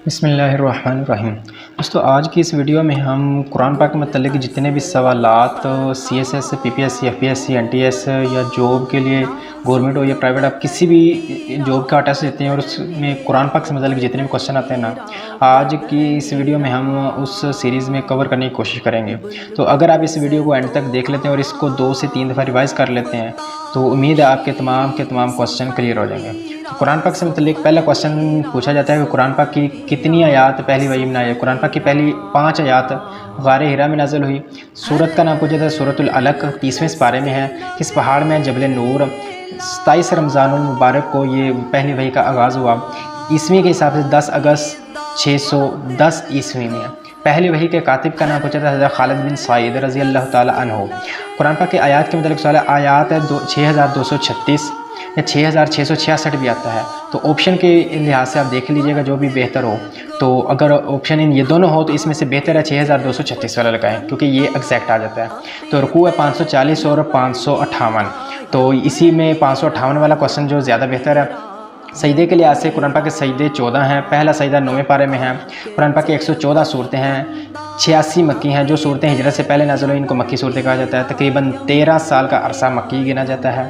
بسم اللہ الرحمن الرحیم۔ دوستو آج کی اس ویڈیو میں ہم قرآن پاک کے متعلق جتنے بھی سوالات C S S, P P S C, F P S C, N T S یا جاب کے لیے گورنمنٹ ہو یا پرائیویٹ، آپ کسی بھی جاب کا ٹیسٹ دیتے ہیں اور اس میں قرآن پاک سے متعلق جتنے بھی کوشچن آتے ہیں نا، آج کی اس ویڈیو میں ہم اس سیریز میں کور کرنے کی کوشش کریں گے۔ تو اگر آپ اس ویڈیو کو اینڈ تک دیکھ لیتے ہیں اور اس کو 2 سے 3 دفعہ ریوائز کر لیتے ہیں تو امید ہے آپ کے تمام کوشچن کلیئر ہو جائیں گے۔ تو قرآن پاک سے متعلق پہلا کوشچن پوچھا جاتا ہے کہ قرآن پاک کی کتنی آیات پہلی وحی میں نازل ہوئی؟ قرآن پاک کی پہلی 5 آیات غار حرا میں نازل ہوئی۔ سورت کا نام پوچھا جاتا ہے سورۃ العلق، 30ویں سپارے میں ہے۔ کس پہاڑ میں؟ جبل نور۔ 27 رمضان المبارک کو یہ پہلی وحی کا آغاز ہوا۔ عیسوی کے حساب سے 10 اگست 610 عیسوی میں۔ پہلی وحی کے کاتب کا نام پوچھا تھا حضرت خالد بن سعید رضی اللہ تعالی عنہ۔ قرآن پاک کے آیات کے متعلق سوال ہے، آیات ہے 6236 یا 6666 بھی آتا ہے، تو آپشن کے لحاظ سے آپ دیکھ لیجئے گا جو بھی بہتر ہو۔ تو اگر آپشن یہ دونوں ہو تو اس میں سے بہتر ہے 6236 والا لگائیں کیونکہ یہ ایگزیکٹ آ جاتا ہے۔ تو رکوع ہے 540 اور 558، تو اسی میں 558 والا کوشچن جو زیادہ بہتر ہے۔ سجدے کے لحاظ سے قرآن پاک کے سجدے 14 ہیں۔ پہلا سجدہ 9ویں پارے میں ہے۔ قرآن پاک کے 114 صورتیں ہیں، 86 مکی ہیں۔ جو صورتیں ہجرت سے پہلے نازل ہوئی ان کو مکی صورتیں کہا جاتا ہے۔ تقریباً 13 سال کا عرصہ مکی گنا جاتا ہے۔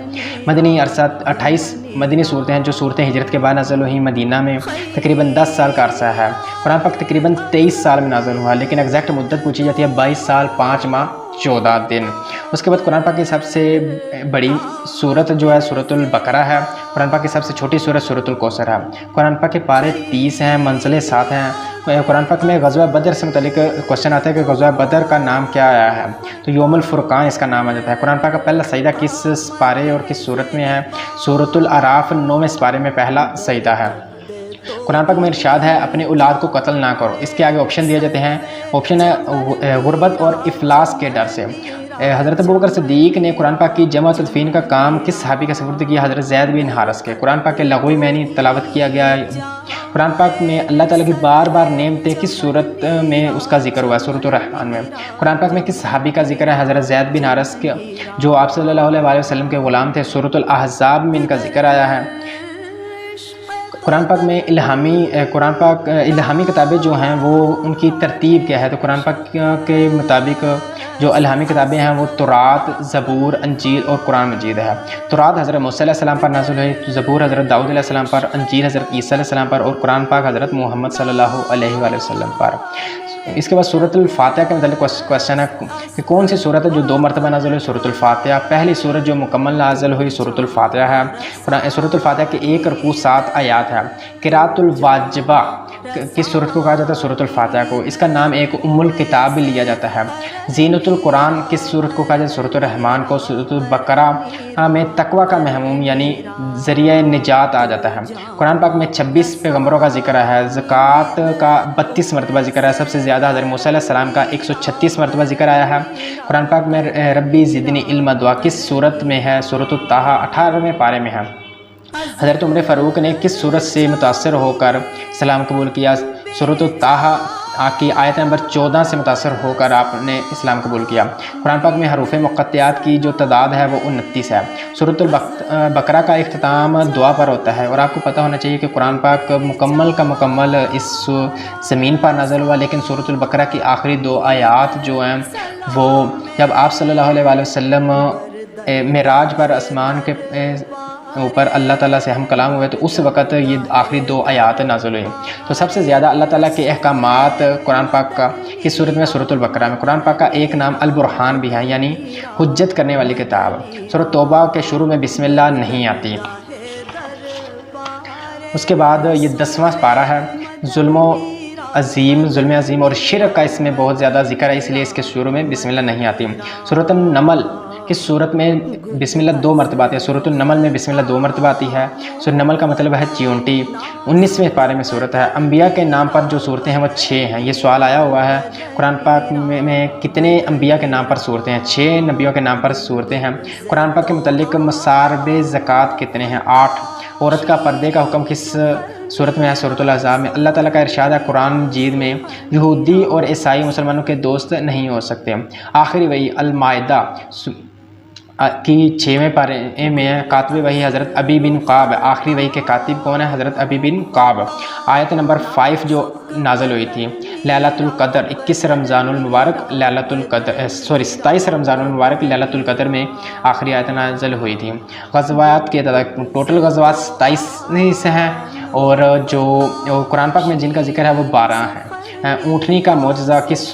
مدنی عرصہ 28 مدنی صورتیں ہیں جو صورتیں ہجرت کے بعد نازل ہوئی مدینہ میں، تقریباً 10 سال کا عرصہ ہے۔ قرآن پاک تقریباً 23 سال میں نازل ہوا، لیکن ایگزیکٹ مدت پوچھی جاتی ہے 22 سال 5 ماہ 14 دن۔ اس کے بعد قرآن پاک کی سب سے بڑی صورت جو ہے سورۃ البقرہ ہے۔ قرآن پاک کی سب سے چھوٹی صورت سورۃ الکوثر ہے۔ قرآن پاک کے پارے 30 ہیں، منزلیں 7 ہیں۔ قرآن پاک میں غزوہ بدر سے متعلق کوشچن آتا ہے کہ غزوہ بدر کا نام کیا آیا ہے؟ تو یوم الفرقان اس کا نام آ جاتا ہے۔ قرآن پاک کا پہلا سجدہ کس پارے اور کس صورت میں ہے؟ سورۃ الاعراف 9ویں سپارے میں پہلا سجدہ ہے۔ قرآن پاک میں ارشاد ہے اپنے اولاد کو قتل نہ کرو۔ اس کے آگے آپشن دیے جاتے ہیں۔ آپشن ہے غربت اور افلاس کے ڈر سے۔ حضرت ابوبکر صدیق نے قرآن پاک کی جمع تدفین کا کام کس صحابی کا سپرد کیا؟ حضرت زید بن حارث کے۔ قرآن پاک کے لغوی معنی تلاوت کیا گیا ہے۔ قرآن پاک میں اللہ تعالیٰ کی بار بار نعمتیں کس صورت میں اس کا ذکر ہوا ہے؟ سورۃ الرحمن میں۔ قرآن پاک میں کس صحابی کا ذکر ہے؟ حضرت زید بن حارث کے، جو آپ صلی اللہ علیہ وسلم کے غلام تھے۔ سورۃ الاحزاب میں ان کا ذکر آیا ہے۔ قرآن پاک میں الہامی کتابیں جو ہیں وہ ان کی ترتیب کیا ہے؟ تو قرآن پاک کے مطابق جو الہامی کتابیں ہیں وہ تورات، زبور، انجیل اور قرآن مجید ہے۔ تورات حضرت موسیٰ علیہ السلام پر نازل ہوئی، زبور حضرت داؤد علیہ السلام پر، انجیل حضرت عیسیٰ علیہ السلام پر اور قرآن پاک حضرت محمد صلی اللہ علیہ وآلہ وسلم پر۔ اس کے بعد سورۃ الفاتحہ کے متعلق کوشچن ہے کہ کون سی سورت ہے جو 2 مرتبہ نازل ہوئی؟ سورۃ الفاتحہ۔ پہلی سورت جو مکمل نازل ہوئی سورۃ الفاتحہ ہے۔ سورۃ الفاتحہ کے 1 رکوع 7 آیات ہے۔ قراءۃ الواجبہ کس سورت کو کہا جاتا ہے؟ سورۃ الفاتحہ کو۔ اس کا نام ایک ام الکتاب بھی لیا جاتا ہے۔ زینت القرآن کس سورت کو کہا جاتا ہے؟ سورۃ الرحمن کو۔ سورۃ البقرہ میں تقوی کا مہموم یعنی ذریعہ نجات آ جاتا ہے۔ قرآن پاک میں 26 پیغمبروں کا ذکر ہے۔ زکوٰۃ کا 32 مرتبہ ذکر ہے۔ سب سے زیادہ حضرت موسیٰ علیہ السلام کا 136 مرتبہ ذکر آیا ہے۔ قرآن پاک میں ربی زدنی علما دعا کس صورت میں ہے؟ سورۃ الطٰہٰ 18ویں پارے میں ہے۔ حضرت عمر فاروق نے کس صورت سے متاثر ہو کر اسلام قبول کیا؟ سورۃ الطٰہٰ کی آیت نمبر 14 سے متاثر ہو کر آپ نے اسلام قبول کیا۔ قرآن پاک میں حروف مقطعات کی جو تعداد ہے وہ 29 ہے۔ سورۃ البقرہ کا اختتام دعا پر ہوتا ہے، اور آپ کو پتہ ہونا چاہیے کہ قرآن پاک مکمل کا مکمل اس زمین پر نازل ہوا، لیکن سورۃ البقرہ کی آخری 2 آیات جو ہیں وہ جب آپ صلی اللہ علیہ وآلہ وسلم معراج پر آسمان کے اوپر اللہ تعالیٰ سے ہم کلام ہوئے تو اس وقت یہ آخری 2 آیات نازل ہوئی۔ تو سب سے زیادہ اللہ تعالیٰ کے احکامات قرآن پاک کا کس صورت میں؟ سورۃ البقرہ میں۔ قرآن پاک کا ایک نام البرہان بھی ہے، یعنی حجت کرنے والی کتاب۔ سورۃ توبہ کے شروع میں بسم اللہ نہیں آتی۔ اس کے بعد یہ 10واں پارہ ہے۔ ظلم عظیم اور شرک کا اس میں بہت زیادہ ذکر ہے، اس لیے اس کے شروع میں بسم اللہ نہیں آتی۔ سورۃ النمل کس صورت میں بسم اللہ 2 مرتبہ آتی ہے؟ سورۃ النمل میں بسم اللہ 2 مرتبہ آتی ہے۔ سورۃ النمل کا مطلب ہے چیونٹی۔ 19ویں پارے میں صورت ہے۔ انبیاء کے نام پر جو صورتیں ہیں وہ 6 ہیں۔ یہ سوال آیا ہوا ہے قرآن پاک میں کتنے انبیاء کے نام پر صورتیں ہیں؟ 6 نبیوں کے نام پر صورتیں ہیں۔ قرآن پاک کے متعلق مصارب زکوٰۃ کتنے ہیں؟ 8۔ عورت کا پردے کا حکم کس صورت میں ہے؟ سورۃ الاحزاب میں۔ اللہ تعالیٰ کا ارشاد ہے قرآن مجید میں یہودی اور عیسائی مسلمانوں کے دوست نہیں ہو سکتے۔ آخری وحی المائدہ کی 6वें पारे में कातिब वही हज़रत अबी बिन काब, आखिरी वही के कातिब कौन है? हज़रत अबी बिन काब। आयत नंबर 5 जो नाज़िल हुई थी, लैलतुल क़द्र 21 रमज़ानुल मुबारक, लैलतुल क़द्र 27 रमज़ानुल मुबारक लैलतुल क़द्र में आखिरी आयत नाज़िल हुई थी। ग़ज़वात के टोटल ग़ज़वात 27 हैं, और जो कुरान पाक में जिनका ज़िक्र है वो 12 हैं। ऊँटनी का मौजज़ा किस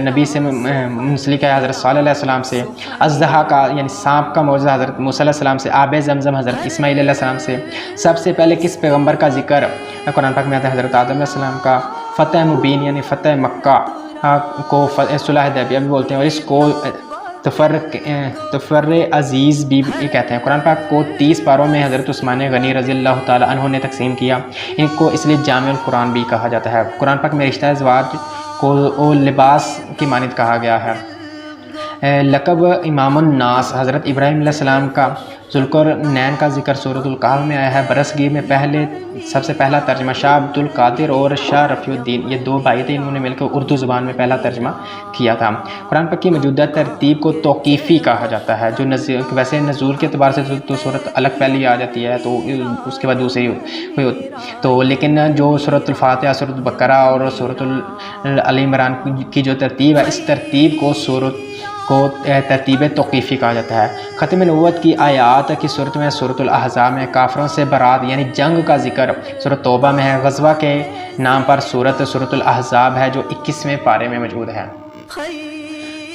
नबी से मुंसलिक है? हज़रत सल्लल्लाहु अलैहि वसल्लम से। अज़दहा का यानी सांप का मौजज़ा हज़रत मूसा अलैहि सलाम से। आब ज़मज़म हज़रत इस्माईल अलैहि सलाम से। सबसे पहले किस पैगम्बर का ज़िक्र कुरान पाक में आता है? हज़रत आदम अलैहि सलाम का। फ़तह मुबीन यानी फ़तह मक्का को सुलह हुदैबिया भी बोलते हैं, और इसको तफ़र्र अज़ीज़ भी कहते हैं। कुरान पाक को 30 पारों में हज़रत उस्मान गनी रज़ी अल्लाह ताला अन्हु ने तक़सीम किया। इनको इसलिए जामिउल कुरान भी कहा जाता है। कुरान पाक में रिश्ता ज़वाज को लिबास की मानित कहा गया है। लक़ब इमामुन नास हज़रत इब्राहीम अलैहिस्सलाम का। ज़ुल्क़रनैन का ज़िक्र सूरतुल कहफ़ में आया है। बरसगीर में सबसे पहला तर्जमा शाह अब्दुल कादिर और शाह रफ़ीउद्दीन, ये 2 भाई थे, इन्होंने मिलकर उर्दू ज़ुबान में पहला तर्जमा किया था। कुरान पाक की मौजूदा तरतीब को तौक़ीफ़ी कहा जाता है, जो वैसे नज़ूल के अतबार से तो सूरत अलग पहले आ जाती है, तो उसके बाद दूसरी तो लेकिन जो सूरतुल फ़ातिहा, सूरतुल बक़रा और सूरतुल आल इमरान की जो तरतीब है, इस तरतीब को तरतीब तौक़ीफ़ी कहा जाता है। ख़त्म नबूवत की आयात की सूरत में सूरतुल अहज़ाब में काफ़िरों से बरात यानी जंग का ज़िक्र सूरत तौबा में है। ग़ज़वा के नाम पर सूरतुल अहज़ाब है, जो 21वें पारे में मौजूद है।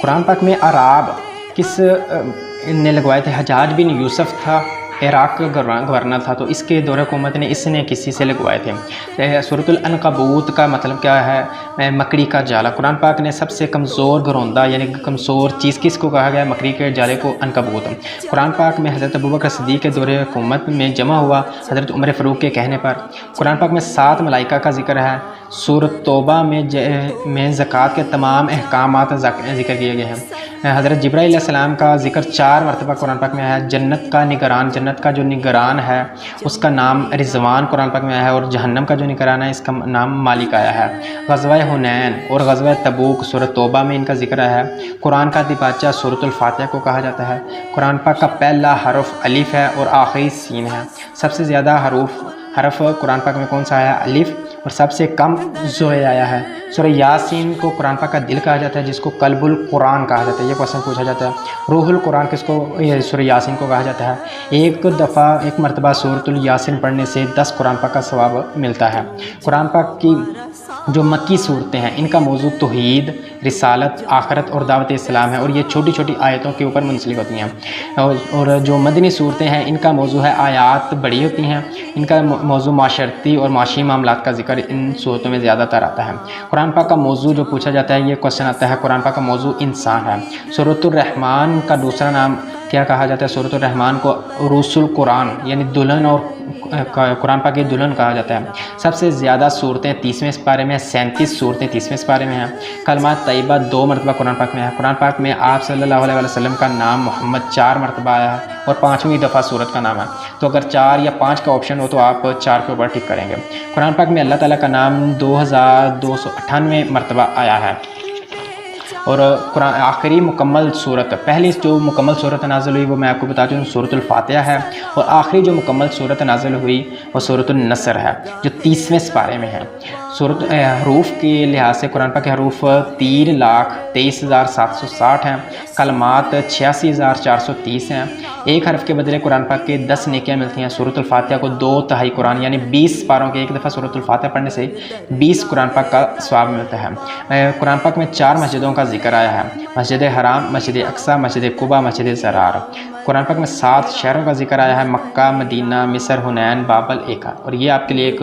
कुरान पाक में अराब किस ने लगवाए थे? हज्जाज बिन यूसुफ़ था, इराक़ का गवर्नर था, तो इसके दौरे हुकूमत ने इसने किसी से लगवाए थे। सूरतुल अनकबूत का मतलब क्या है? मकड़ी का जाला। कुरान पाक ने सबसे कमज़ोर घरौंदा यानी कमज़ोर चीज़ किसको कहा गया? मकड़ी के जाले को अनकबूत। कुरान पाक में हज़रत अबू बकर सिद्दीक़ के दौरे हुकूमत में जमा हुआ हज़रत उमर फ़ारूक के कहने पर। कुरान पाक में 7 मलाइका का ज़िक्र है। सूरत तौबा में ज़कात के तमाम अहकामात ज़िक्र किए गए हैं। हज़रत जिब्राईल अलैहिस्सलाम का ज़िक्र 4 मरतबा कुरान पाक में है। जन्नत का निगरान, जन्नत का जो निगरान है उसका नाम रिज़वान कुरान पाक में आया है, और जहन्नम का जो निगरान है इसका नाम मालिक आया है। ग़ज़वा हुनैन और ग़ज़वा तबूक सूरत तौबा में इनका ज़िक्र है। कुरान का दिबाचा सूरतुल फ़ातिहा को कहा जाता है। कुरान पाक का पहला हरफ अलिफ है और आखिरी सीन है। सबसे ज़्यादा हरफ कुरान पाक में कौन सा आया? अलिफ, और सबसे कम ज़ोए आया है। सूरह यासीन को कुरान पाक का दिल कहा जाता है, जिसको कल्बुल कुरान कहा जाता है। ये क्वेश्चन पूछा जाता है। रूहुल कुरान किसको? सूरह यासीन को कहा जाता है। एक मरतबा सूरतुल यासीन पढ़ने से 10 कुरान पाक का सवाब मिलता है। कुरान पाक की जो मक्की सूरतें हैं इनका मौजू तौहीद, रिसालत, आखरत और दावत इस्लाम है, और ये छोटी छोटी आयतों के ऊपर मुंसलिक होती हैं। और जो मदनी सूरतें हैं इनका मौजू है आयात बड़ी होती हैं, इनका मौजू माशरती और माशी मामलात का जिक्र इन सूरतों में ज़्यादातर आता है। कुरान पाक का मौजू जो पूछा जाता है, ये क्वेश्चन आता है, कुरान पाक का मौजू इंसान है। सूरतुर रहमान का दूसरा नाम क्या कहा जाता है? सूरतुर रहमान को उरूसुल कुरान यानी दुल्हन, और कुरान पाक की दुल्हन कहा जाता है। सबसे ज़्यादा सूरतें 30वें पारे में, 37 सूरतें 30वें पारे में हैं। कलमात तैयबा 2 मरतबा कुरान पाक में है। कुरान पाक में आप सल्लल्लाहु अलैहि वसल्लम का नाम मोहम्मद 4 मरतबा आया है, और 5वीं दफ़ा सूरत का नाम है। तो अगर 4 या 5 का ऑप्शन हो तो आप 4 के ऊपर टिक करेंगे। कुरान पाक में अल्लाह ताला का नाम 2298 मरतबा आया है। और कुरान आखिरी मुकम्मल सूरत, पहली जो मुकम्मल सूरत नाज़िल हुई वो मैं आपको बता दूँ सूरतुल फ़ातिहा है, और आखिरी जो मुकम्मल सूरत नाज़िल हुई वो सूरतुन नसर है, जो 30वें पारे में है। सूरत हरूफ के लिहाज से कुरान पाक के हरूफ 3,23,760 हैं। कलमात 86,430 हैं। एक हरफ के बदले कुरान पाक के 10 नेकियां मिलती हैं। सूरतुल फ़ातिहा को 2 तिहाई कुरान यानी 20 पारों के एक दफ़ा सूरतुल फ़ातिहा पढ़ने से 20 कुरान पाक का सवाब मिलता है। कुरान पाक में 4 मस्जिदों का जिक्र आया है, मस्जिद हराम, मस्जिद अक्सा, मस्जिद कुबा, मस्जिद ज़रार। कुरान पाक में 7 शहरों का जिक्र आया है, मक्का, मदीना, मिस्र, हुनैन, बाबल, एका। और ये आपके लिए एक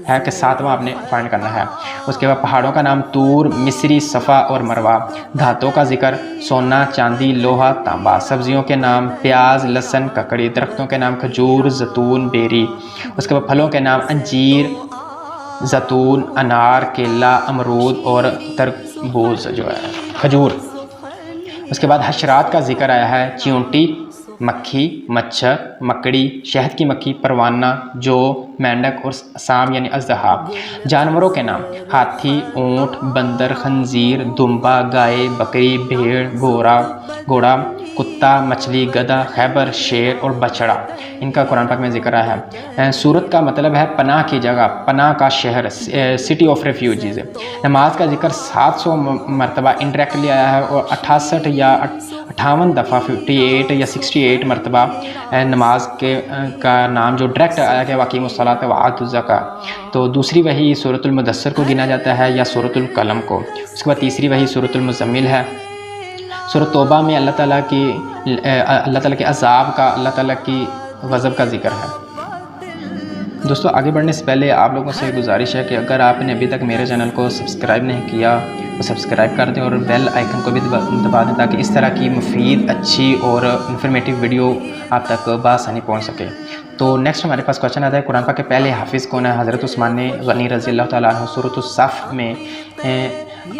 है कि 7वां आपने फाइंड करना है। उसके बाद पहाड़ों का नाम तूर, मिस्री, सफ़ा और मरवा। धातों का जिक्र सोना, चांदी, लोहा, तांबा। सब्जियों के नाम प्याज, लहसुन, ककड़ी। दरख्तों के नाम खजूर, जैतून, बेरी। उसके बाद फलों के नाम अंजीर, जैतून, अनार, केला, अमरूद और तरबूज जो है खजूर। उसके बाद हशरात का जिक्र आया है, चींटी, मक्खी, मच्छर, मकड़ी, शहद की मक्खी, परवाना, जो, मेंढक और सांप यानी अजदहा। जानवरों के नाम हाथी, ऊँट, बंदर, खंजीर, दुम्बा, गाय, बकरी, भेड़, घोड़ा, कुत्ता, मछली, गधा, खैबर, शेर और बछड़ा, इनका कुरान पाक में जिक्र आया है। सूरत का मतलब है पनाह की जगह, पनाह का शहर, सिटी ऑफ रेफ्यूजीज। नमाज का जिक्र 700 मरतबा इंडायरेक्टली आया है और 68 या 58 दफ़ा 58 या 68 मरतबा नमाज का नाम जो डायरेक्ट आया कि वाक़ीमुस्सलात व आतुज़ ज़कात। तो दूसरी वही सूरतुल मुदस्सिर को गिना जाता है या सूरतुल कलम को। उसके बाद तीसरी वही सूरतुल मुज़म्मिल है। सूरत तौबा में अल्लाह ताला के अज़ाब का, अल्लाह ताला की गज़ब का जिक्र है। दोस्तों आगे बढ़ने से पहले आप लोगों से गुजारिश है कि अगर आपने अभी तक मेरे चैनल को सब्सक्राइब नहीं किया तो सब्सक्राइब कर दें और बेल आइकन को भी दबा दें ताकि इस तरह की मुफीद, अच्छी और इन्फॉर्मेटिव वीडियो आप तक बआसानी पहुंच सके। तो नेक्स्ट हमारे पास क्वेश्चन आता है कुरान पाक के पहले हाफिज़ कौन है? हज़रत उस्मान गनी रज़ी अल्लाह ताला अन्हु। सूरत उस-सफ़ में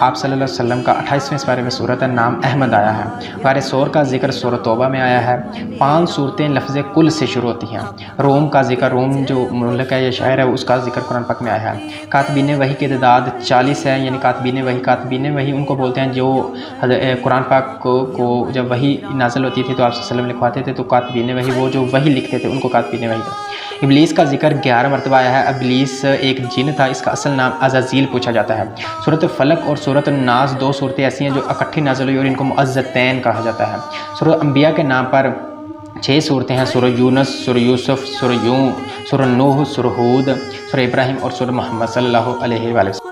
आप सल्लल्लाहु अलैहि वसल्लम का 28वें पारे में सूरत है, नाम अहमद आया है। गारे सौर का जिक्र सूरत तौबा में आया है। 5 सूरतें लफ्ज़ कुल से शुरू होती हैं। रोम का जिक्र, रोम जो मुल्क है या शहर है, उसका जिक्र कुरान पाक में आया है। कातबीन वही की तादाद 40 है, यानी कातबीन वही उनको बोलते हैं जो कुरान पाक को जब वही नाज़िल होती थी तो आप सल्लल्लाहु अलैहि वसल्लम लिखवाते थे, तो कातबीन वही वो जो वही लिखते थे उनको कातबीन वही था। इब्लीस का जिक्र 11 मरतबा आया है। इब्लीस एक जिन था, इसका असल नाम अज़ाज़ील पूछा जाता है। सूरत फलक और सूरत नास 2 सूरतें ऐसी हैं जो इकट्ठी नाज़िल हुई और इनको मुअज़्ज़तैन कहा जाता है। सूरत अंबिया के नाम पर 6 सूरतें हैं। सूरह यूनुस, सूरह यूसुफ, सूरह नूह, सूरह हूद, सूरह इब्राहिम और सूरह मोहम्मद सल्लल्लाहु अलैहि वसल्लम।